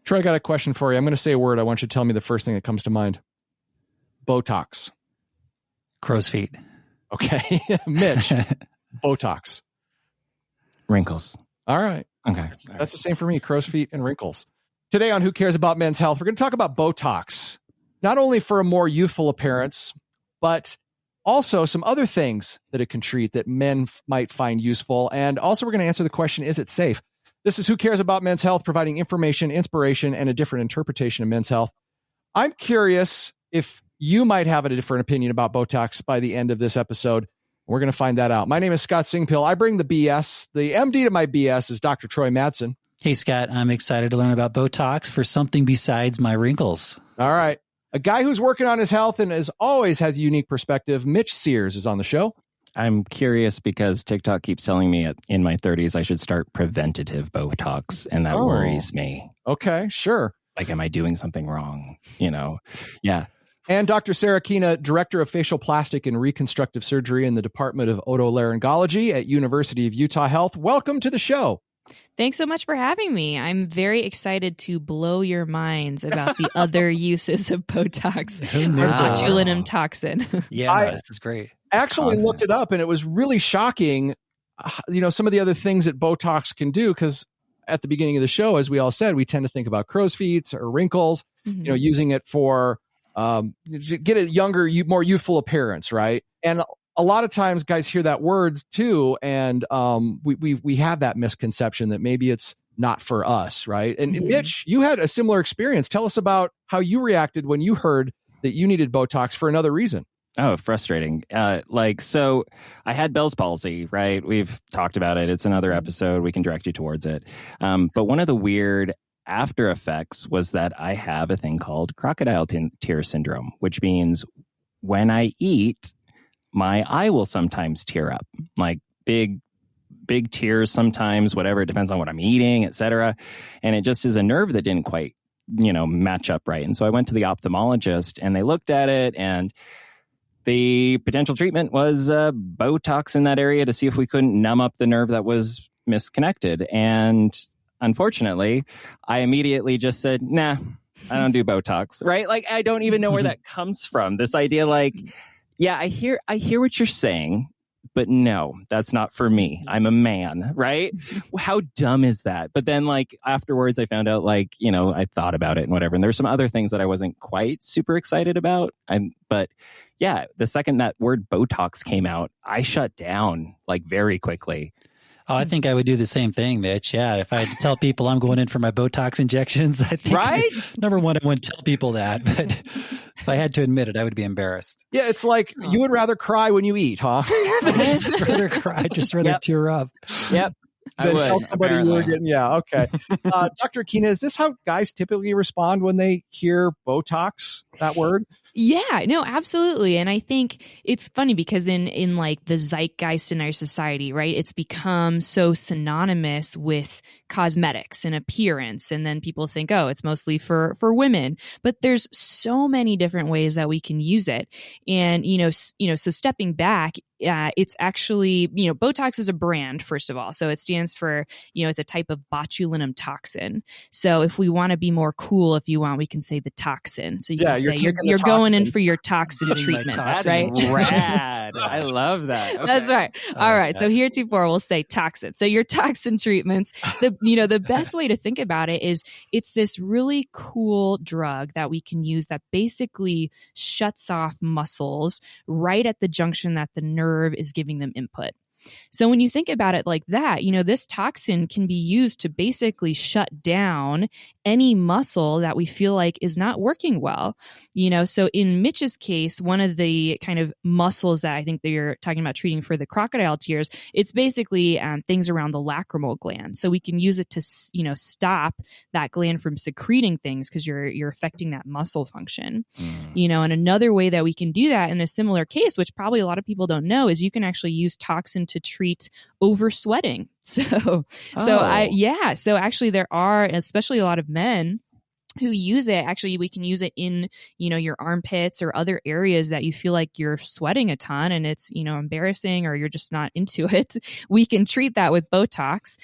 Troy, I got a question for you. I'm going to say a word. I want you to tell me the first thing that comes to mind. Botox. Crow's feet. Okay. Mitch. Botox. Wrinkles. All right. Okay. That's the same for me. Crow's feet and wrinkles. Today on Who Cares About Men's Health, we're going to talk about Botox. Not only for a more youthful appearance, but also some other things that it can treat that men might find useful. And also we're going to answer the question, is it safe? This is Who Cares About Men's Health, providing information, inspiration, and a different interpretation of men's health. I'm curious if you might have a different opinion about Botox by the end of this episode. We're going to find that out. My name is Scott Singpill. I bring the BS. The MD to my BS is Dr. Troy Madsen. Hey, Scott, I'm excited to learn about Botox for something besides my wrinkles. All right. A guy who's working on his health and as always has a unique perspective, Mitch Sears, is on the show. I'm curious because TikTok keeps telling me in my 30s I should start preventative Botox, and that worries me. Okay, sure. Like, am I doing something wrong? Yeah. And Dr. Sarah Kina, Director of Facial Plastic and Reconstructive Surgery in the Department of Otolaryngology at University of Utah Health. Welcome to the show. Thanks so much for having me. I'm very excited to blow your minds about the other uses of Botox or botulinum toxin. Yeah, this is great. Actually looked it up, and it was really shocking, some of the other things that Botox can do, because at the beginning of the show, as we all said, we tend to think about crow's feet or wrinkles, using it for get a younger, more youthful appearance, right? And a lot of times guys hear that word too, and we have that misconception that maybe it's not for us, right? And Mitch, you had a similar experience. Tell us about how you reacted when you heard that you needed Botox for another reason. Oh, frustrating. So I had Bell's palsy, right? We've talked about it. It's another episode. We can direct you towards it. But one of the weird after effects was that I have a thing called crocodile tear syndrome, which means when I eat, my eye will sometimes tear up, like big tears sometimes, whatever. It depends on what I'm eating, etc. And it just is a nerve that didn't quite, match up right. And so I went to the ophthalmologist, and they looked at it, and the potential treatment was Botox in that area to see if we couldn't numb up the nerve that was misconnected. And unfortunately, I immediately just said, nah, I don't do Botox, right? Like, I don't even know where that comes from. This idea, like, yeah, I hear what you're saying, but no, that's not for me. I'm a man, right? How dumb is that? But then, like, afterwards, I found out, like, I thought about it and whatever. And there were some other things that I wasn't quite super excited about. But yeah, the second that word Botox came out, I shut down, like, very quickly. Oh, I think I would do the same thing, Mitch. Yeah, if I had to tell people I'm going in for my Botox injections, I think, right? Number one, I wouldn't tell people that. But if I had to admit it, I would be embarrassed. Yeah, it's like you would rather cry when you eat, huh? I'd rather cry, just rather tear up. Yep. Then tell somebody you were getting, okay. Dr. Kina, is this how guys typically respond when they hear Botox, that word? Yeah, no, absolutely. And I think it's funny because in like the zeitgeist in our society, right, it's become so synonymous with cosmetics and appearance. And then people think, oh, it's mostly for women. But there's so many different ways that we can use it. And, so stepping back, it's actually, Botox is a brand, first of all. So it stands for, it's a type of botulinum toxin. So if we want to be more cool, if you want, we can say the toxin. So you can say you're going in for your toxin treatment, right? Rad. I love that. Okay. That's right. All right. So heretofore we'll say toxin. So your toxin treatments, the best way to think about it is it's this really cool drug that we can use that basically shuts off muscles right at the junction that the nerve is giving them input. So when you think about it like that, this toxin can be used to basically shut down any muscle that we feel like is not working well. So in Mitch's case, one of the kind of muscles that I think that you're talking about treating for the crocodile tears, it's basically things around the lacrimal gland. So we can use it to, stop that gland from secreting things because you're affecting that muscle function. And another way that we can do that in a similar case, which probably a lot of people don't know, is you can actually use toxin to treat over sweating. So actually there are, especially a lot of men who use it. Actually, we can use it in, your armpits or other areas that you feel like you're sweating a ton and it's, embarrassing or you're just not into it. We can treat that with Botox,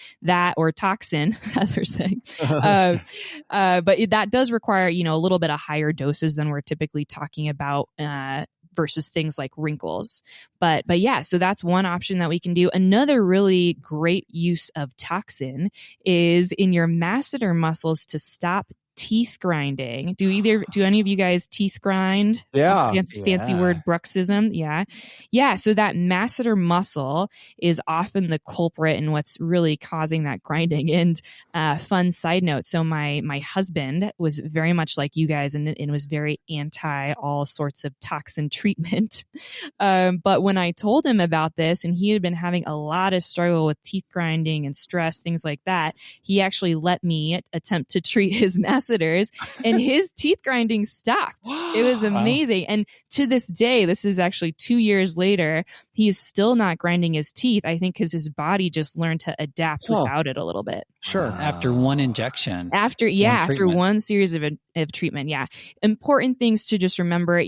or toxin, as we're saying. But that does require, a little bit of higher doses than we're typically talking about, versus things like wrinkles. But yeah, so that's one option that we can do. Another really great use of toxin is in your masseter muscles to stop teeth grinding. Do any of you guys teeth grind? Yeah. Fancy word bruxism. Yeah. So that masseter muscle is often the culprit in what's really causing that grinding. And fun side note. So my husband was very much like you guys and was very anti all sorts of toxin treatment. But when I told him about this and he had been having a lot of struggle with teeth grinding and stress, things like that, he actually let me attempt to treat his masseters and his teeth grinding stopped. It was amazing. Wow. And to this day, this is actually 2 years later, he is still not grinding his teeth. I think because his body just learned to adapt without it a little bit. Sure. After one injection. After one series of treatment. Yeah. Important things to just remember,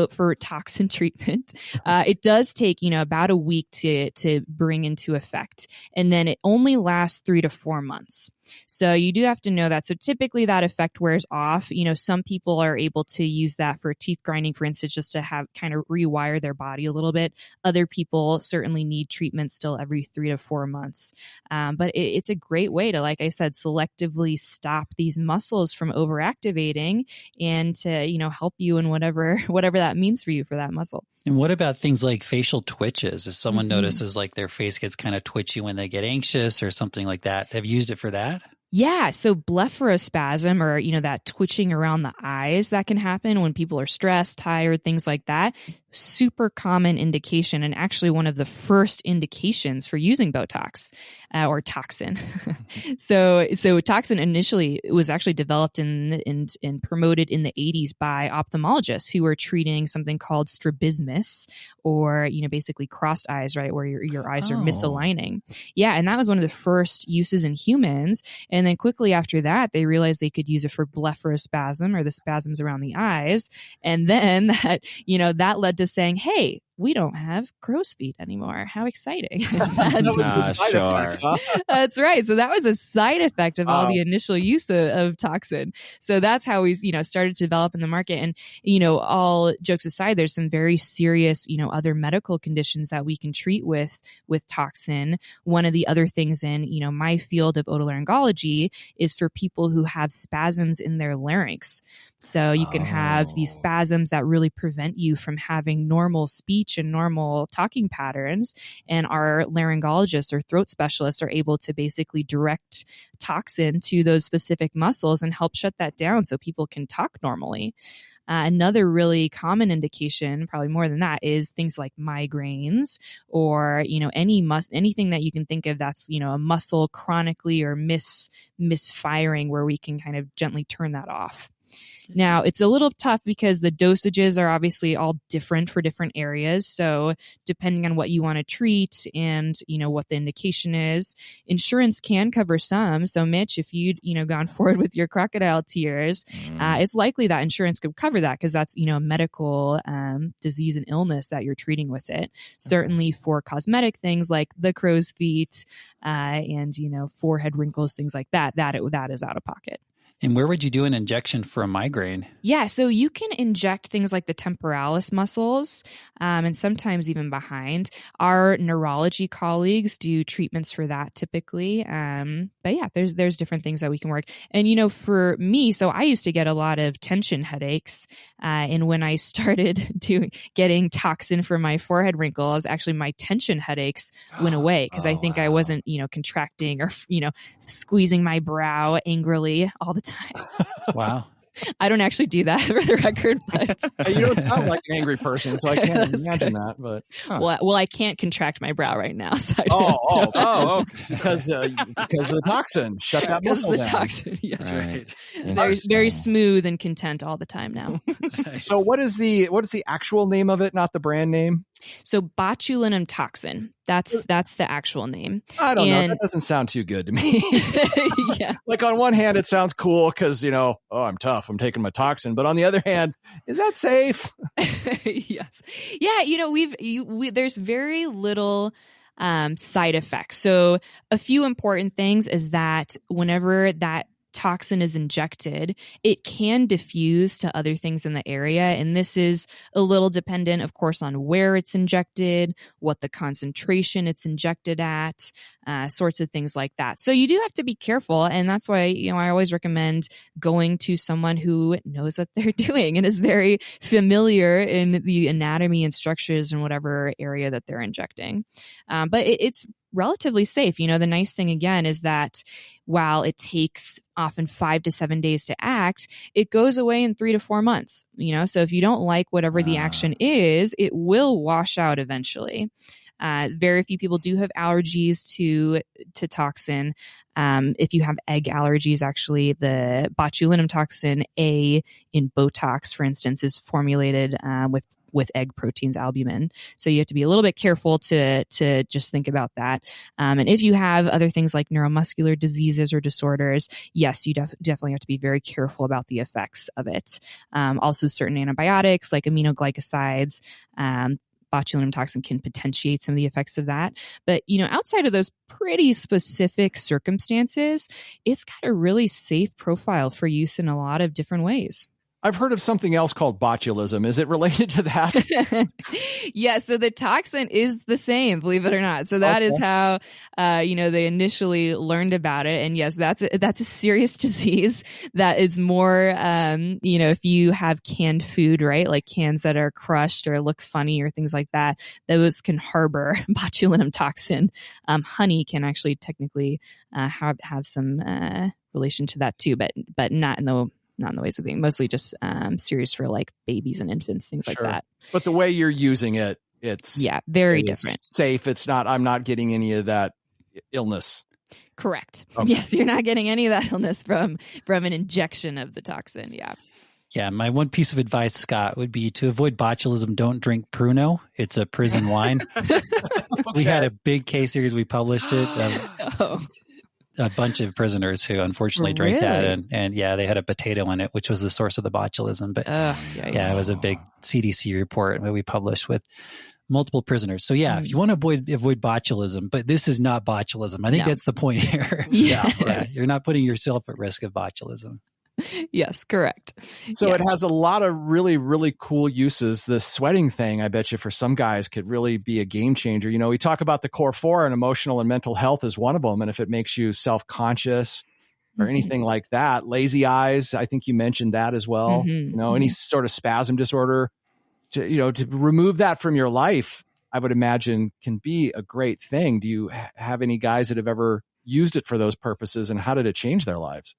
for toxin treatment. It does take, about a week to bring into effect. And then it only lasts 3 to 4 months. So you do have to know that. So typically that effect wears off. Some people are able to use that for teeth grinding, for instance, just to have kind of rewire their body a little bit. Other people certainly need treatment still every 3 to 4 months. But it's a great way to, like I said, selectively stop these muscles from overactivating and to, help you in whatever that means for you for that muscle. And what about things like facial twitches? If someone notices like their face gets kind of twitchy when they get anxious or something like that, have you used it for that? Yeah. So blepharospasm or, that twitching around the eyes that can happen when people are stressed, tired, things like that. Super common indication and actually one of the first indications for using Botox or toxin. So toxin initially was actually developed and promoted in the 80s by ophthalmologists who were treating something called strabismus or, basically crossed eyes, right? Where your eyes are misaligning. Yeah. And that was one of the first uses in humans. And then quickly after that, they realized they could use it for blepharospasm or the spasms around the eyes. And then that led to saying, hey, we don't have crow's feet anymore. How exciting. That was the side effect, huh? That's right. So that was a side effect of all the initial use of toxin. So that's how we, started to develop in the market. And, all jokes aside, there's some very serious, other medical conditions that we can treat with toxin. One of the other things in, my field of otolaryngology is for people who have spasms in their larynx. So you can have these spasms that really prevent you from having normal speech and normal talking patterns. And our laryngologists or throat specialists are able to basically direct toxin to those specific muscles and help shut that down so people can talk normally. Another really common indication, probably more than that, is things like migraines or, anything that you can think of that's, a muscle chronically or misfiring where we can kind of gently turn that off. Now, it's a little tough because the dosages are obviously all different for different areas. So depending on what you want to treat and, what the indication is, insurance can cover some. So Mitch, if you'd, gone forward with your crocodile tears, it's likely that insurance could cover that because that's, a medical disease and illness that you're treating with it. Certainly for cosmetic things like the crow's feet and, forehead wrinkles, things like that is out of pocket. And where would you do an injection for a migraine? Yeah, so you can inject things like the temporalis muscles and sometimes even behind. Our neurology colleagues do treatments for that typically. But yeah, there's different things that we can work. And, for me, so I used to get a lot of tension headaches. And when I started getting toxin for my forehead wrinkles, actually my tension headaches went away because I think I wasn't, contracting or, squeezing my brow angrily all the time. Wow. I don't actually do that for the record, but you don't sound like an angry person, so I can't imagine that. But well, I can't contract my brow right now. So because of the toxin, shut that muscle down. Toxin, yes, right. Very smooth and content all the time now. So, what is the actual name of it? Not the brand name. So botulinum toxin, that's the actual name. I don't know. That doesn't sound too good to me. Yeah. Like on one hand, it sounds cool because, oh, I'm tough. I'm taking my toxin. But on the other hand, is that safe? Yes. Yeah. There's very little side effects. So a few important things is that whenever that toxin is injected, it can diffuse to other things in the area. And this is a little dependent, of course, on where it's injected, what the concentration it's injected at, sorts of things like that. So you do have to be careful. And that's why, I always recommend going to someone who knows what they're doing and is very familiar in the anatomy and structures in whatever area that they're injecting. But it's relatively safe. The nice thing again is that while it takes often 5 to 7 days to act, it goes away in 3 to 4 months. So if you don't like whatever the action is, it will wash out eventually. Very few people do have allergies to toxin. If you have egg allergies, actually, the botulinum toxin A in Botox, for instance, is formulated with egg proteins, albumin. So you have to be a little bit careful to just think about that. And if you have other things like neuromuscular diseases or disorders, yes, you definitely have to be very careful about the effects of it. Also, certain antibiotics like aminoglycosides, botulinum toxin can potentiate some of the effects of that. But, outside of those pretty specific circumstances, it's got a really safe profile for use in a lot of different ways. I've heard of something else called botulism. Is it related to that? Yeah, so the toxin is the same, believe it or not. So that is how, they initially learned about it. And yes, that's a serious disease that is more, if you have canned food, right? Like cans that are crushed or look funny or things like that, those can harbor botulinum toxin. Honey can actually technically have some relation to that too, but not in the ways of being, mostly just serious for like babies and infants, things like that. But the way you're using it, it's very different. Safe. It's not. I'm not getting any of that illness. Correct. Okay. Yes, you're not getting any of that illness from an injection of the toxin. Yeah. Yeah, my one piece of advice, Scott, would be to avoid botulism. Don't drink Pruno. It's a prison wine. We had a big case series. We published it. A bunch of prisoners who unfortunately drank that, and they had a potato in it, which was the source of the botulism. But it was a big CDC report that we published with multiple prisoners. So if you want to avoid botulism, but this is not botulism. I think that's the point here. You're not putting yourself at risk of botulism. Yes, correct. So it has a lot of really, really cool uses. The sweating thing, I bet you for some guys could really be a game changer. We talk about the core 4 and emotional and mental health is one of them. And if it makes you self-conscious or anything like that, lazy eyes, I think you mentioned that as well. Any sort of spasm disorder, to remove that from your life, I would imagine can be a great thing. Do you have any guys that have ever used it for those purposes, and how did it change their lives?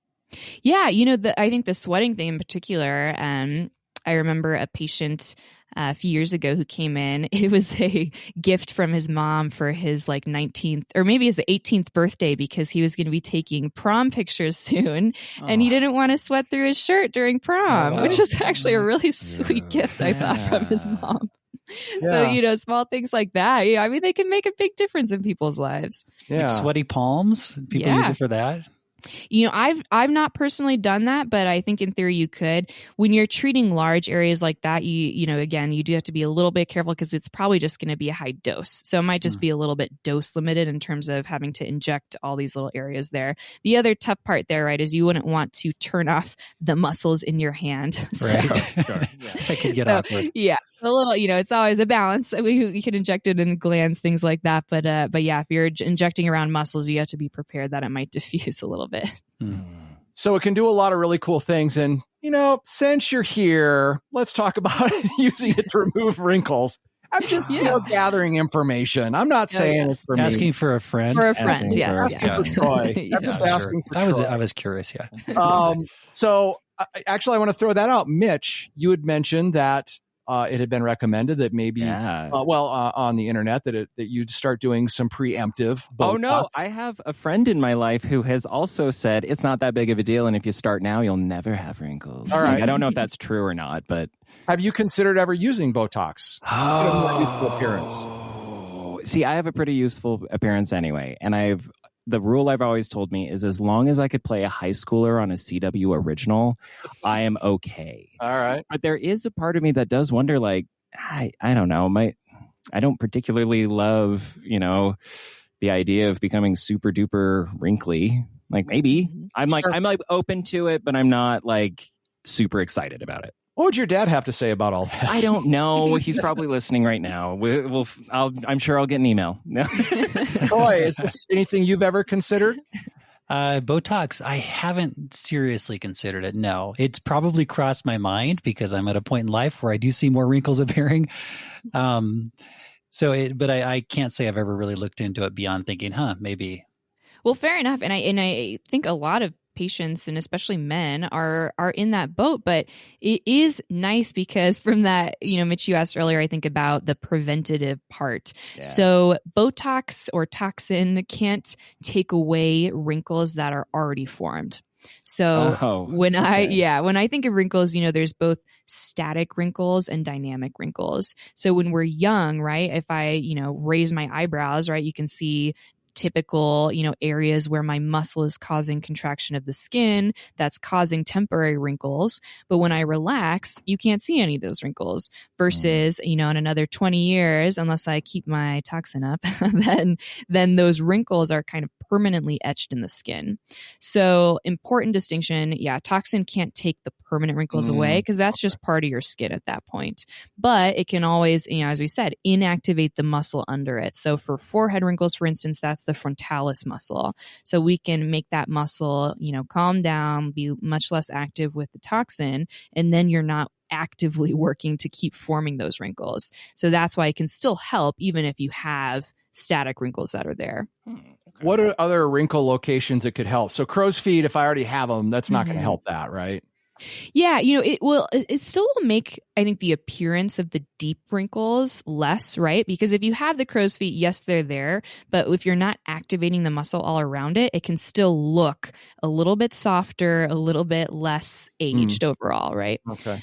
Yeah, I think the sweating thing in particular, I remember a patient a few years ago who came in. It was a gift from his mom for his 19th or maybe his 18th birthday, because he was going to be taking prom pictures soon, and he didn't want to sweat through his shirt during prom, which was actually a really sweet gift, I thought, from his mom. So, small things like that, they can make a big difference in people's lives. Like sweaty palms, people use it for that. I've not personally done that, but I think in theory you could. When you're treating large areas like that, again, you do have to be a little bit careful because it's probably just going to be a high dose. So it might just be a little bit dose limited in terms of having to inject all these little areas there. The other tough part there, right, is you wouldn't want to turn off the muscles in your hand. Right. That could get awkward. Yeah. A little, it's always a balance. We can inject it in glands, things like that. But if you're injecting around muscles, you have to be prepared that it might diffuse a little bit. So it can do a lot of really cool things. And, since you're here, let's talk about using it to remove wrinkles. I'm just gathering information. I'm not saying it's for me. Asking for a friend. For a friend, yes. Asking for Troy. I'm just asking for Troy. I was curious, So actually, I want to throw that out. Mitch, you had mentioned that it had been recommended that maybe, on the internet that you'd start doing some preemptive Botox. Oh no, I have a friend in my life who has also said it's not that big of a deal, and if you start now, you'll never have wrinkles. All right. I don't know if that's true or not, but have you considered ever using Botox? Appearance. See, I have a pretty youthful appearance anyway, and the rule I've always told me is as long as I could play a high schooler on a CW original, I am okay. All right. But there is a part of me that does wonder, like, I don't know, I don't particularly love, the idea of becoming super duper wrinkly. Like maybe I'm like open to it, but I'm not like super excited about it. What would your dad have to say about all this? I don't know. He's probably listening right now. I'm sure I'll get an email. Troy, is this anything you've ever considered? Botox, I haven't seriously considered it. No, it's probably crossed my mind because I'm at a point in life where I do see more wrinkles appearing. But I can't say I've ever really looked into it beyond thinking, maybe. Well, fair enough. And I think a lot of patients, and especially men, are in that boat. But it is nice because from that, Mitch, you asked earlier, I think about the preventative part. Yeah. So Botox or toxin can't take away wrinkles that are already formed. So when I think of wrinkles, there's both static wrinkles and dynamic wrinkles. So when we're young, right, if I, raise my eyebrows, right, you can see typical, areas where my muscle is causing contraction of the skin that's causing temporary wrinkles. But when I relax, you can't see any of those wrinkles versus, in another 20 years, unless I keep my toxin up, then those wrinkles are kind of permanently etched in the skin. So important distinction. Yeah. Toxin can't take the permanent wrinkles away because that's just part of your skin at that point. But it can always, as we said, inactivate the muscle under it. So for forehead wrinkles, for instance, that's the frontalis muscle. So we can make that muscle, calm down, be much less active with the toxin, and then you're not actively working to keep forming those wrinkles. So that's why it can still help even if you have static wrinkles that are there. Okay. What are other wrinkle locations that could help? So crow's feet, if I already have them, that's not going to help that, right? Yeah, it still will make, I think, the appearance of the deep wrinkles less, right? Because if you have the crow's feet, yes, they're there, but if you're not activating the muscle all around it, it can still look a little bit softer, a little bit less aged overall, right? Okay.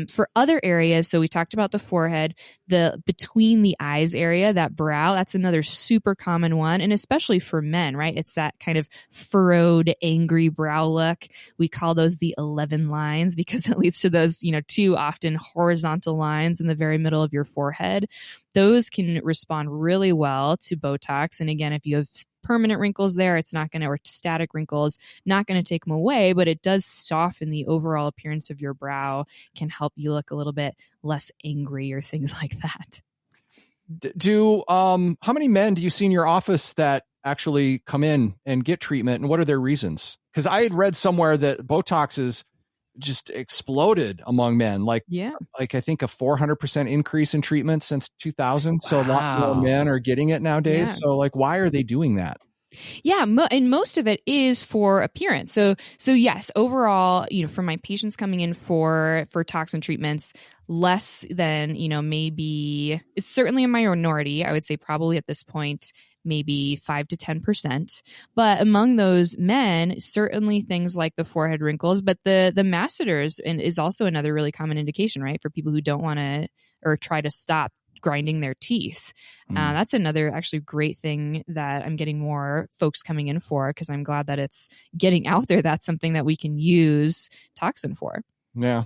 For other areas, so we talked about the forehead, the between the eyes area, that brow, that's another super common one, and especially for men, right? It's that kind of furrowed, angry brow look. We call those the 11 lines because it leads to those, two often horizontal lines in the very middle of your forehead. Those can respond really well to Botox. And again, if you have permanent wrinkles there, it's not going to, or static wrinkles, not going to take them away, but it does soften the overall appearance of your brow, can help you look a little bit less angry or things like that. How many men do you see in your office that actually come in and get treatment, and what are their reasons? Because I had read somewhere that Botox is just exploded among men, like I think a 400% increase in treatment since 2000. Wow. So a lot more men are getting it nowadays. Yeah. So why are they doing that? Yeah, and most of it is for appearance. So yes, overall, for my patients coming in for toxin treatments, less than, maybe it's certainly a minority. I would say probably at this point, maybe 5 to 10%. But among those men, certainly things like the forehead wrinkles, but the masseters is also another really common indication, right? For people who don't want to or try to stop grinding their teeth. That's another actually great thing that I'm getting more folks coming in for, because I'm glad that it's getting out there. That's something that we can use toxin for. Yeah.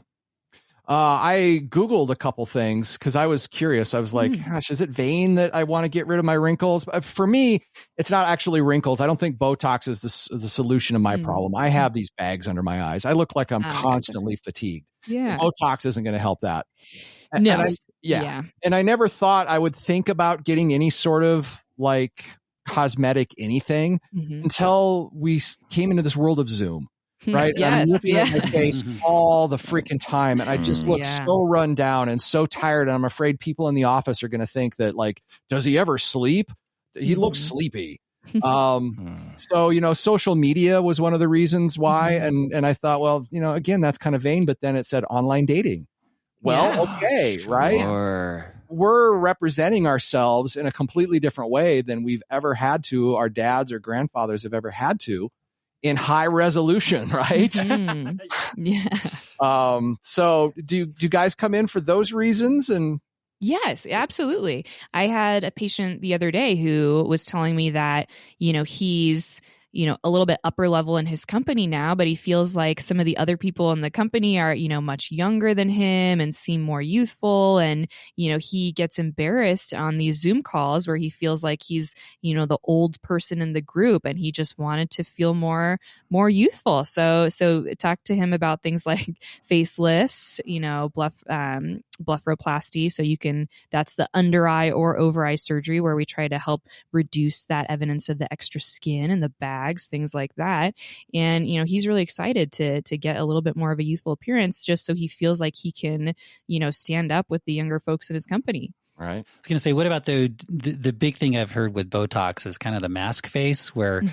I Googled a couple things because I was curious. I was like, gosh, is it vain that I want to get rid of my wrinkles? For me, it's not actually wrinkles. I don't think Botox is the solution to my problem. I have these bags under my eyes. I look like I'm constantly fatigued. Yeah. Botox isn't going to help that. No. And I never thought I would think about getting any sort of cosmetic anything until we came into this world of Zoom. Right. Yes, and I'm looking at my face all the freaking time. And I just look so run down and so tired. And I'm afraid people in the office are going to think that, does he ever sleep? He looks sleepy. So, social media was one of the reasons why. And I thought, well, again, that's kind of vain. But then it said online dating. Well, okay, right? Sure. We're representing ourselves in a completely different way than we've ever had to, our dads or grandfathers have ever had to, in high resolution, right? Mhm. Yeah. So do guys come in for those reasons? And Yes, absolutely. I had a patient the other day who was telling me that, he's, a little bit upper level in his company now, but he feels like some of the other people in the company are, much younger than him and seem more youthful. And, he gets embarrassed on these Zoom calls where he feels like he's, the old person in the group, and he just wanted to feel more youthful. So talk to him about things like facelifts, blepharoplasty. So that's the under eye or over eye surgery where we try to help reduce that evidence of the extra skin and the bags, things like that. And, he's really excited to get a little bit more of a youthful appearance just so he feels like he can, stand up with the younger folks in his company. right. I was going to say, what about the big thing I've heard with Botox is kind of the mask face where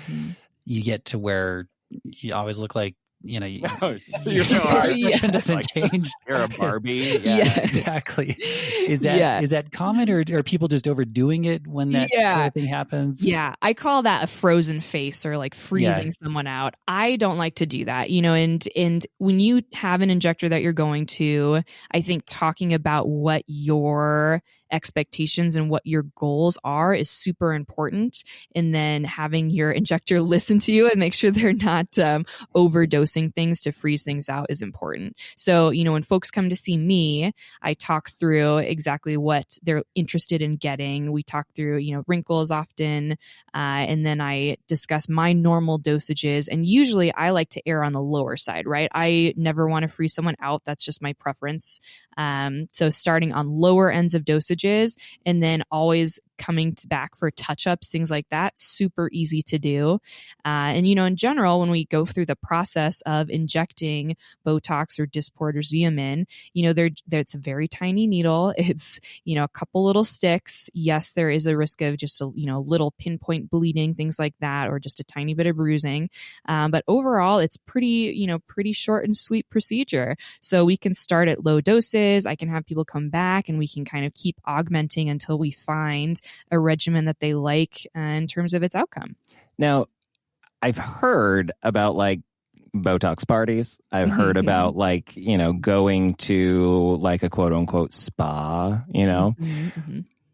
you get to where you always look like, your expression doesn't change. You're a Barbie. Yeah. Exactly. Is that common, or are people just overdoing it when that sort of thing happens? Yeah, I call that a frozen face, or like freezing someone out. I don't like to do that, and when you have an injector that you're going to, I think talking about what your expectations and what your goals are is super important. And then having your injector listen to you and make sure they're not overdosing things to freeze things out is important. So, when folks come to see me, I talk through exactly what they're interested in getting. We talk through, wrinkles often, and then I discuss my normal dosages. And usually I like to err on the lower side, right? I never want to freeze someone out. That's just my preference. So starting on lower ends of dosages, and then always coming back for touch-ups, things like that, super easy to do. And, in general, when we go through the process of injecting Botox or Dysport or Xeomin, it's a very tiny needle. It's, a couple little sticks. Yes, there is a risk of just a, little pinpoint bleeding, things like that, or just a tiny bit of bruising. But overall, it's pretty short and sweet procedure. So we can start at low doses. I can have people come back and we can kind of keep augmenting until we find a regimen that they like in terms of its outcome. Now, I've heard about like Botox parties. I've heard about like, going to like a quote unquote spa,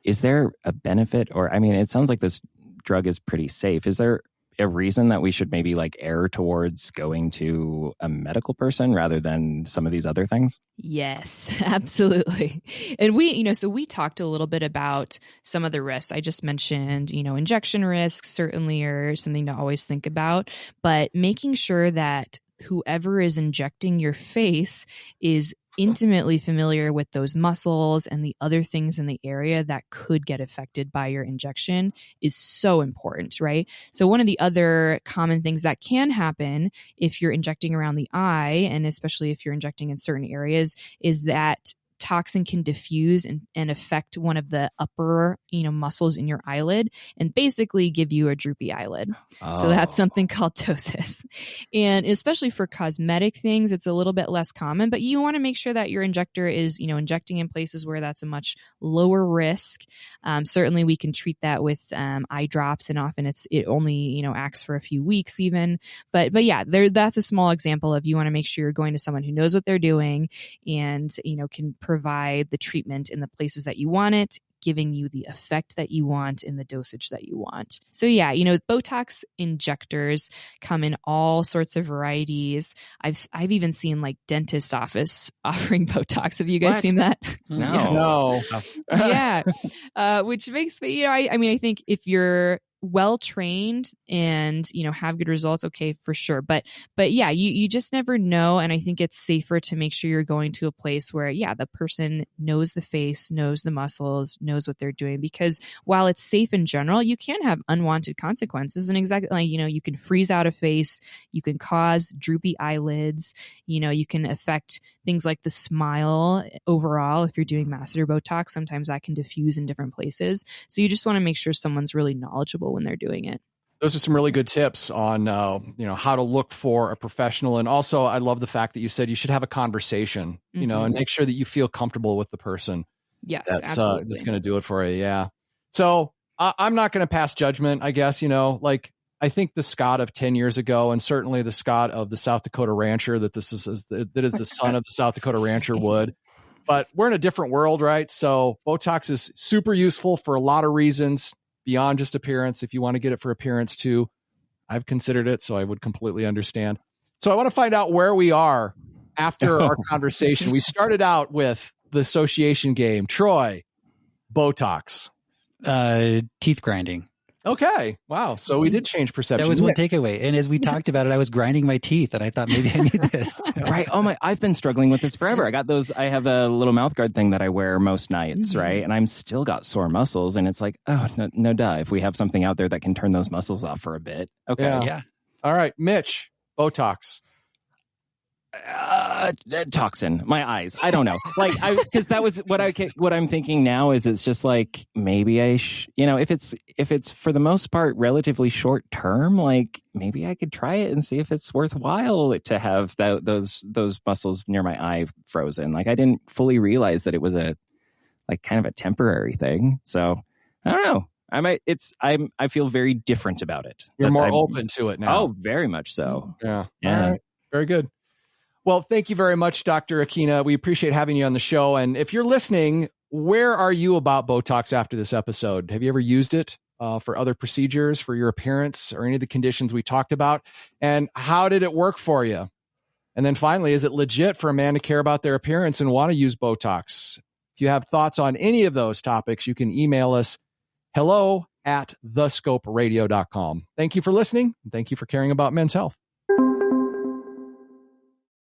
Is there a benefit, or, it sounds like this drug is pretty safe. Is there a reason that we should maybe like err towards going to a medical person rather than some of these other things? Yes, absolutely. And we talked a little bit about some of the risks. I just mentioned, injection risks certainly are something to always think about, but making sure that whoever is injecting your face is intimately familiar with those muscles and the other things in the area that could get affected by your injection is so important, right? So one of the other common things that can happen if you're injecting around the eye, and especially if you're injecting in certain areas, is that toxin can diffuse and affect one of the upper, muscles in your eyelid and basically give you a droopy eyelid. Oh. So that's something called ptosis. And especially for cosmetic things, it's a little bit less common, but you want to make sure that your injector is, injecting in places where that's a much lower risk. Certainly we can treat that with eye drops, and often it only, acts for a few weeks even. But yeah, that's a small example of you want to make sure you're going to someone who knows what they're doing and, can provide the treatment in the places that you want it, giving you the effect that you want in the dosage that you want. So yeah, Botox injectors come in all sorts of varieties. I've even seen like dentist office offering Botox. Have you guys seen that? No. Yeah. Which makes me, I think if you're well trained and have good results, okay, for sure, but yeah, you just never know. And I think it's safer to make sure you're going to a place where the person knows the face, knows the muscles, knows what they're doing, because while it's safe in general, you can have unwanted consequences. And exactly like you can freeze out a face, you can cause droopy eyelids, you can affect things like the smile overall. If you're doing masseter Botox, sometimes that can diffuse in different places, so you just want to make sure someone's really knowledgeable when they're doing it. Those are some really good tips on, how to look for a professional. And also, I love the fact that you said you should have a conversation, and make sure that you feel comfortable with the person. Yes, that's absolutely. That's going to do it for you. Yeah. So I'm not going to pass judgment, I guess, I think the Scott of 10 years ago, and certainly the Scott of the South Dakota rancher that is the son of the South Dakota rancher would. But we're in a different world, right? So Botox is super useful for a lot of reasons beyond just appearance. If you want to get it for appearance too, I've considered it, so I would completely understand. So I want to find out where we are after our conversation. We started out with the association game. Troy, Botox. Teeth grinding. Okay. Wow. So we did change perception. That was one takeaway. And as we talked about it, I was grinding my teeth and I thought maybe I need this. Right. Oh my, I've been struggling with this forever. I have a little mouth guard thing that I wear most nights. Right. And I'm still got sore muscles. And it's like, oh, no, duh. If we have something out there that can turn those muscles off for a bit. Okay. Yeah. All right. Mitch, Botox. Toxin, my eyes. I don't know. Because that was what I'm thinking now is it's just like maybe if it's for the most part relatively short term, like maybe I could try it and see if it's worthwhile to have those muscles near my eye frozen. Like I didn't fully realize that it was a kind of a temporary thing. So I don't know. I feel very different about it. You're more open to it now. Oh, very much so. Yeah. All right. Very good. Well, thank you very much, Dr. Aquina. We appreciate having you on the show. And if you're listening, where are you about Botox after this episode? Have you ever used it for other procedures, for your appearance, or any of the conditions we talked about? And how did it work for you? And then finally, is it legit for a man to care about their appearance and want to use Botox? If you have thoughts on any of those topics, you can email us hello@thescoperadio.com. Thank you for listening. And thank you for caring about men's health.